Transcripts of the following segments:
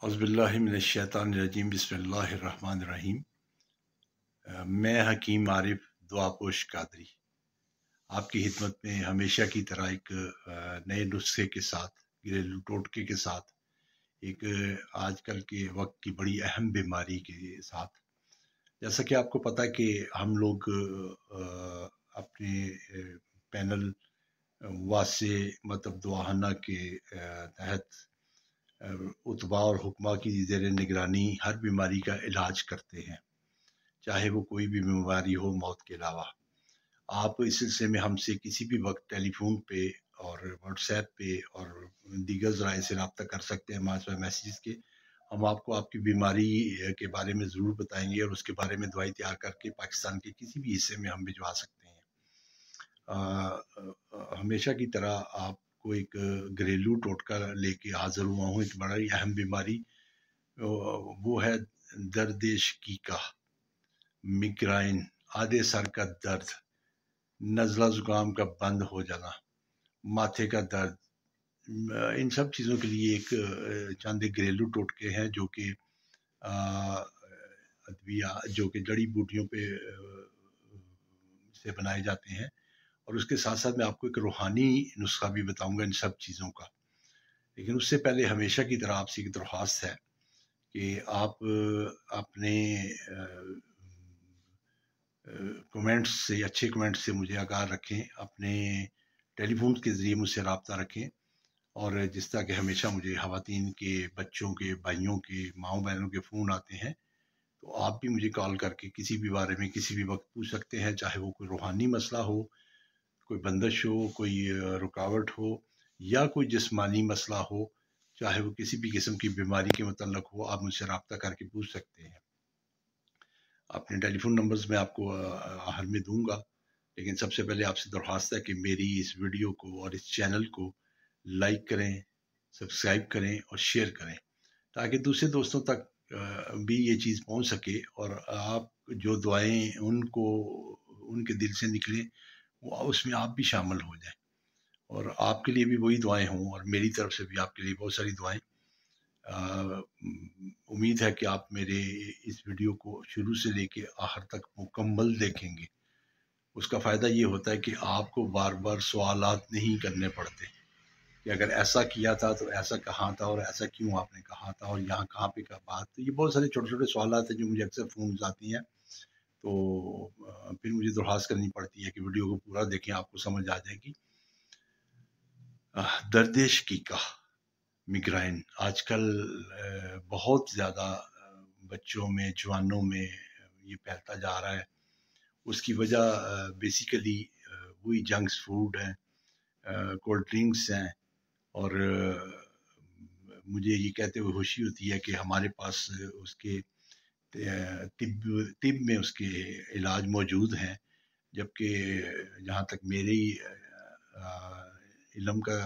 औज़ुबिल्लाहि मिनश्शैतानिर्रजीम बिस्मिल्लाहिर्रहमानिर्रहीम। मैं हकीम आरिफ दुआपोश कादरी आपकी खिदमत में हमेशा की तरह एक नए नुस्खे के साथ, घरेलू टोटके के साथ, एक आजकल के वक्त की बड़ी अहम बीमारी के साथ। जैसा कि आपको पता है कि हम लोग अपने पैनल वासे मतलब दुआहना के तहत उतबा और हुक्मा की ज़ेर निगरानी हर बीमारी का इलाज करते हैं, चाहे वो कोई भी बीमारी हो मौत के अलावा। आप इस सिलसिले में हमसे किसी भी वक्त टेलीफोन पे और व्हाट्सएप पे और दीगर ज़राए से रब्ता कर सकते हैं हमारे साथ मैसेज के। हम आपको आपकी बीमारी के बारे में ज़रूर बताएंगे और उसके बारे में दवाई तैयार करके पाकिस्तान के किसी भी हिस्से में हम भिजवा सकते हैं। हमेशा की तरह आपको एक घरेलू टोटका लेके हाजिर हुआ हूँ। एक बड़ा ही अहम बीमारी वो है दर्द शकीका, मिग्रेन, आधे सर का दर्द, नज़ला ज़ुकाम का बंद हो जाना, माथे का दर्द। इन सब चीज़ों के लिए एक चंद घरेलू टोटके हैं जो कि अद्विया जो कि जड़ी बूटियों पे से बनाए जाते हैं। और उसके साथ साथ मैं आपको एक रूहानी नुस्खा भी बताऊंगा इन सब चीज़ों का। लेकिन उससे पहले हमेशा की तरह आपसे एक दरख्वास्त है कि आप अपने कमेंट्स से, अच्छे कमेंट्स से मुझे आगाह रखें, अपने टेलीफोन के ज़रिए मुझसे रब्ता रखें। और जिस तरह के हमेशा मुझे ख़वातीन के, बच्चों के, भाइयों के, माँओं बहनों के फ़ोन आते हैं, तो आप भी मुझे कॉल करके किसी भी बारे में किसी भी वक्त पूछ सकते हैं, चाहे वो कोई रूहानी मसला हो, कोई बंदिश हो, कोई रुकावट हो, या कोई जिस्मानी मसला हो, चाहे वो किसी भी किस्म की बीमारी के मुतल्लक हो, आप मुझसे रब्ता करके पूछ सकते हैं। अपने टेलीफोन नंबर्स मैं आपको आखिर में दूंगा, लेकिन सबसे पहले आपसे दरख्वास्त है कि मेरी इस वीडियो को और इस चैनल को लाइक करें, सब्सक्राइब करें और शेयर करें, ताकि दूसरे दोस्तों तक भी ये चीज़ पहुंच सके और आप जो दुआएं उनको उनके दिल से निकलें वो उसमें आप भी शामिल हो जाएं, और आपके लिए भी वही दुआएं हों और मेरी तरफ से भी आपके लिए बहुत सारी दुआएं। उम्मीद है कि आप मेरे इस वीडियो को शुरू से लेके आखिर तक मुकम्मल देखेंगे। उसका फ़ायदा ये होता है कि आपको बार बार सवालात नहीं करने पड़ते कि अगर ऐसा किया था तो ऐसा कहाँ था और ऐसा क्यों आपने कहा था और यहाँ कहाँ पे का बात। तो ये बहुत सारे छोटे छोटे सवालात हैं जो मुझे अक्सर फ़ोन आती हैं, तो फिर मुझे दरख्वास्त करनी पड़ती है कि वीडियो को पूरा देखें, आपको समझ आ जाएगी। दर्द शकीका, मिग्रेन आजकल बहुत ज़्यादा बच्चों में, जवानों में ये फैलता जा रहा है। उसकी वजह बेसिकली वही जंक्स फूड हैं, कोल्ड ड्रिंक्स हैं। और मुझे ये कहते हुए खुशी होती है कि हमारे पास उसके तिब में उसके इलाज मौजूद हैं, जबकि जहाँ तक मेरी इल्म का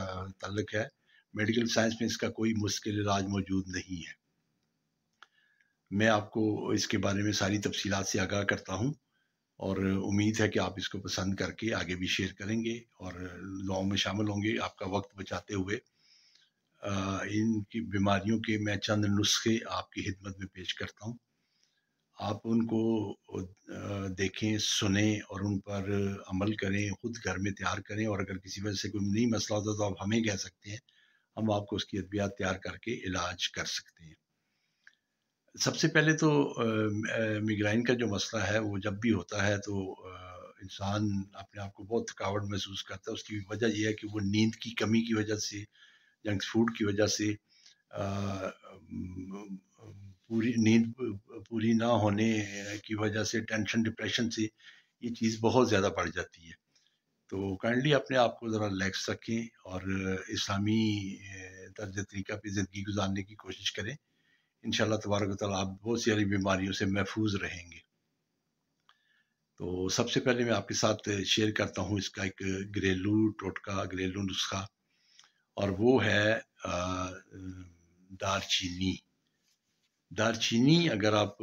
ताल्लुक है, मेडिकल साइंस में इसका कोई मुश्किल इलाज मौजूद नहीं है। मैं आपको इसके बारे में सारी तफसीलात से आगाह करता हूँ और उम्मीद है कि आप इसको पसंद करके आगे भी शेयर करेंगे और दुआओं में शामिल होंगे, आपका वक्त बचाते हुए। इनकी बीमारियों के मैं चंद नुस्खे आपकी खिदमत में पेश करता हूँ। आप उनको देखें, सुनें और उन पर अमल करें, ख़ुद घर में तैयार करें। और अगर किसी वजह से कोई नहीं मसला होता तो आप हमें कह सकते हैं, हम आपको उसकी अद्वियात तैयार करके इलाज कर सकते हैं। सबसे पहले तो मिग्रेन का जो मसला है वो जब भी होता है तो इंसान अपने आप को बहुत थकावट महसूस करता है। उसकी वजह यह है कि वो नींद की कमी की वजह से, जंक फूड की वजह से, पूरी नींद पूरी ना होने की वजह से, टेंशन डिप्रेशन से ये चीज़ बहुत ज़्यादा बढ़ जाती है। तो काइंडली अपने आप को ज़रा रिलैक्स रखें और इस्लामी तर्ज तरीका पे ज़िंदगी गुजारने की कोशिश करें। इंशाअल्लाह तबारक व तआला आप बहुत सारी बीमारियों से महफूज रहेंगे। तो सबसे पहले मैं आपके साथ शेयर करता हूँ इसका एक घरेलू टोटका, घरेलू नुस्खा, और वो है दालचीनी। दालचीनी अगर आप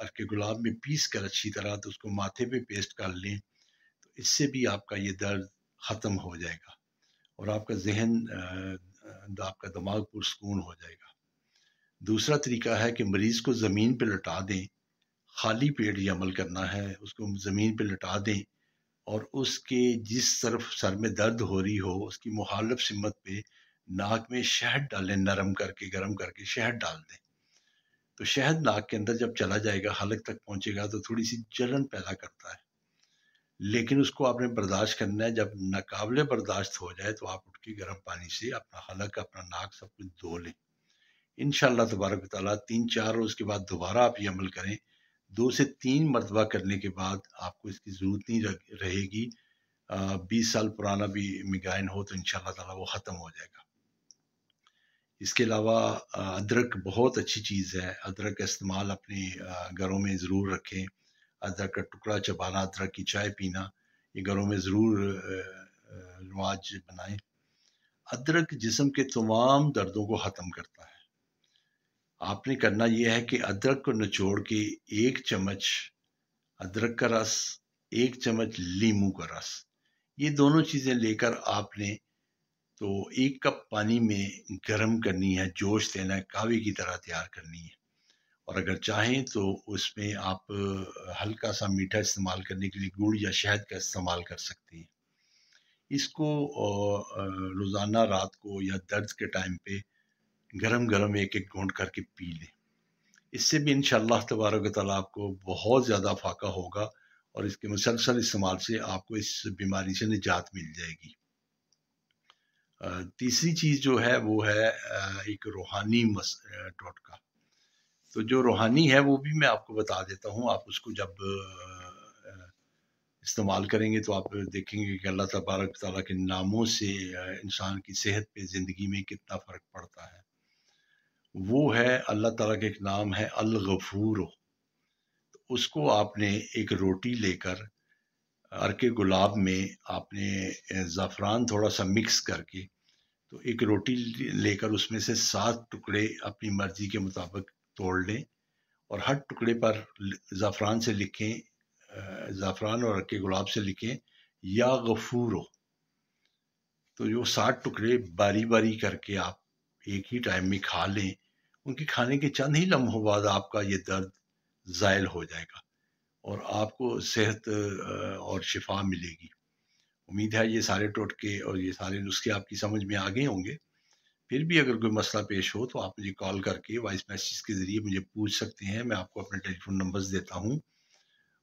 अर्के गुलाब में पीस कर अच्छी तरह तो उसको माथे पे पेस्ट कर लें तो इससे भी आपका ये दर्द ख़त्म हो जाएगा और आपका जहन, आपका दिमाग पुरसकून हो जाएगा। دوسرا طریقہ ہے کہ مریض کو زمین پہ لٹا دیں، خالی پیٹ یہ عمل کرنا ہے، اس کو زمین پہ لٹا دیں اور اس کے جس طرف سر میں درد ہو رہی ہو اس کی مخالف سمت پہ ناک میں شہد ڈالیں، نرم کر کے گرم کر کے شہد ڈال دیں، تو شہد ناک کے اندر جب چلا جائے گا، حلق تک پہنچے گا تو تھوڑی سی جلن پیدا کرتا ہے، لیکن اس کو آپ نے برداشت کرنا ہے۔ جب ناقابل برداشت ہو جائے تو آپ اٹھ کے گرم پانی سے اپنا حلق، اپنا ناک سب کچھ دھو لیں۔ انشاءاللہ تبارک و تعالیٰ 3-4 روز کے بعد دوبارہ آپ یہ عمل کریں، 2 سے 3 مرتبہ کرنے کے بعد آپ کو اس کی ضرورت نہیں رہے گی۔ 20 سال پرانا بھی میگرین ہو تو انشاءاللہ تعالیٰ وہ ختم ہو جائے گا۔ اس کے علاوہ ادرک بہت اچھی چیز ہے، ادرک کا استعمال اپنے گھروں میں ضرور رکھیں۔ ادرک کا ٹکڑا چبانا، ادرک کی چائے پینا، یہ گھروں میں ضرور رواج بنائیں۔ ادرک جسم کے تمام دردوں کو ختم کرتا ہے۔ آپ نے کرنا یہ ہے کہ ادرک کو نچوڑ کے 1 چمچ ادرک کا رس، 1 چمچ لیموں کا رس، یہ دونوں چیزیں لے کر آپ نے تو 1 کپ پانی میں گرم کرنی ہے، جوش دینا ہے، کہوے کی طرح تیار کرنی ہے۔ اور اگر چاہیں تو اس میں آپ ہلکا سا میٹھا استعمال کرنے کے لیے گڑ یا شہد کا استعمال کر سکتے ہیں۔ اس کو روزانہ رات کو یا درد کے ٹائم پہ گرم گرم 1 گھونٹ کر کے پی لیں۔ اس سے بھی انشاءاللہ تبارک و تعالیٰ آپ کو بہت زیادہ فائدہ ہوگا اور اس کے مسلسل استعمال سے آپ کو اس بیماری سے نجات مل جائے گی۔ تیسری چیز جو ہے وہ ہے ایک روحانی ٹوٹکا۔ تو جو روحانی ہے وہ بھی میں آپ کو بتا دیتا ہوں۔ آپ اس کو جب استعمال کریں گے تو آپ دیکھیں گے کہ اللہ تبارک تعالیٰ کے ناموں سے انسان کی صحت پہ، زندگی میں کتنا فرق پڑتا ہے۔ وہ ہے اللہ تعالیٰ کا ایک نام ہے الغفور۔ اس کو آپ نے ایک روٹی لے کر عرق گلاب میں آپ نے زعفران تھوڑا سا مکس کر کے تو ایک روٹی لے کر اس میں سے 7 ٹکڑے اپنی مرضی کے مطابق توڑ لیں اور ہر ٹکڑے پر زعفران سے لکھیں، زعفران اور عرق گلاب سے لکھیں یا غفورو۔ تو جو 7 ٹکڑے باری باری کر کے آپ ایک ہی ٹائم میں کھا لیں، ان کے کھانے کے چند ہی لمحوں بعد آپ کا یہ درد زائل ہو جائے گا اور آپ کو صحت اور شفا ملے گی۔ امید ہے یہ سارے ٹوٹکے اور یہ سارے نسخے آپ کی سمجھ میں آ گئے ہوں گے۔ پھر بھی اگر کوئی مسئلہ پیش ہو تو آپ مجھے کال کر کے وائس میسیج کے ذریعے مجھے پوچھ سکتے ہیں۔ میں آپ کو اپنے ٹیلی فون نمبرز دیتا ہوں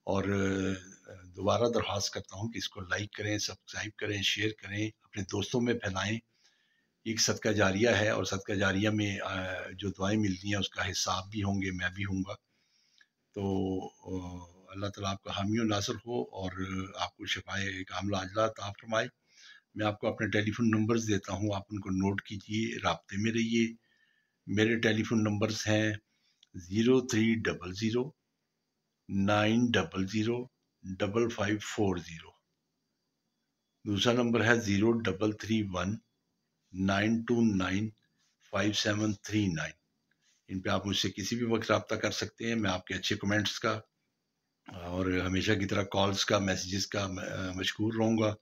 اور دوبارہ درخواست کرتا ہوں کہ اس کو لائک کریں، سبسکرائب کریں، شیئر کریں، اپنے دوستوں میں پھیلائیں۔ ایک صدقہ جاریہ ہے اور صدقہ جاریہ میں جو دعائیں ملتی ہیں اس کا حساب بھی ہوں گے، میں بھی ہوں گا۔ تو اللہ تعالیٰ آپ کا حامی و ناصر ہو اور آپ کو شفائے کاملہ عاجلہ عطا فرمائے۔ میں آپ کو اپنے ٹیلی فون نمبرز دیتا ہوں، آپ ان کو نوٹ کیجئے، رابطے میں رہیے۔ میرے ٹیلی فون نمبرز ہیں 0300 900 5540۔ دوسرا نمبر ہے 0331 929 5739۔ ان پہ آپ مجھ سے کسی بھی وقت رابطہ کر سکتے ہیں۔ میں آپ کے اچھے کمنٹس کا اور ہمیشہ کی طرح کالز کا، میسیجز کا مشکور رہوں گا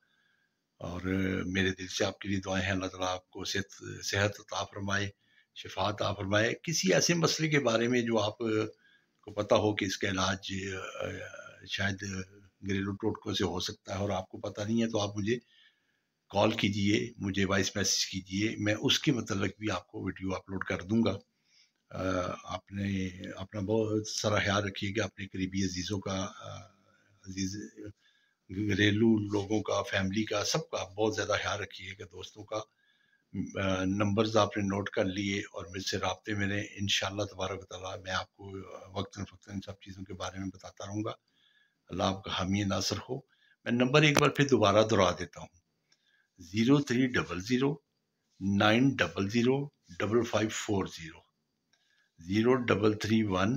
اور میرے دل سے آپ کے لیے دعائیں ہیں۔ اللہ تعالیٰ آپ کو صحت عطا فرمائے، شفا عطا فرمائے۔ کسی ایسے مسئلے کے بارے میں جو آپ کو پتہ ہو کہ اس کا علاج شاید گھریلو ٹوٹکوں سے ہو سکتا ہے اور آپ کو پتہ نہیں ہے تو آپ مجھے کال کیجئے، مجھے وائس میسیج کیجئے، میں اس کے متعلق بھی آپ کو ویڈیو اپلوڈ کر دوں گا۔ آپ نے اپنا بہت سارا خیال رکھیے گا، اپنے قریبی عزیزوں کا، عزیز گھریلو لوگوں کا، فیملی کا، سب کا بہت زیادہ خیال رکھیے گا، دوستوں کا۔ نمبرز آپ نے نوٹ کر لیے اور مجھ سے رابطے میں رہیں۔ انشاءاللہ تبارک و تعالیٰ میں آپ کو وقتاً فوقتاً سب چیزوں کے بارے میں بتاتا رہوں گا۔ اللہ آپ کا حامی ناصر ہو۔ میں نمبر ایک بار پھر دوبارہ دہرا دیتا ہوں، 0300 900 5540، 0331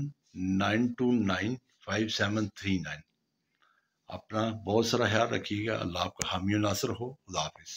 929 5739۔ اپنا بہت سارا خیال رکھیے گا۔ اللہ آپ کا حامی و ناصر ہو۔ خدا حافظ۔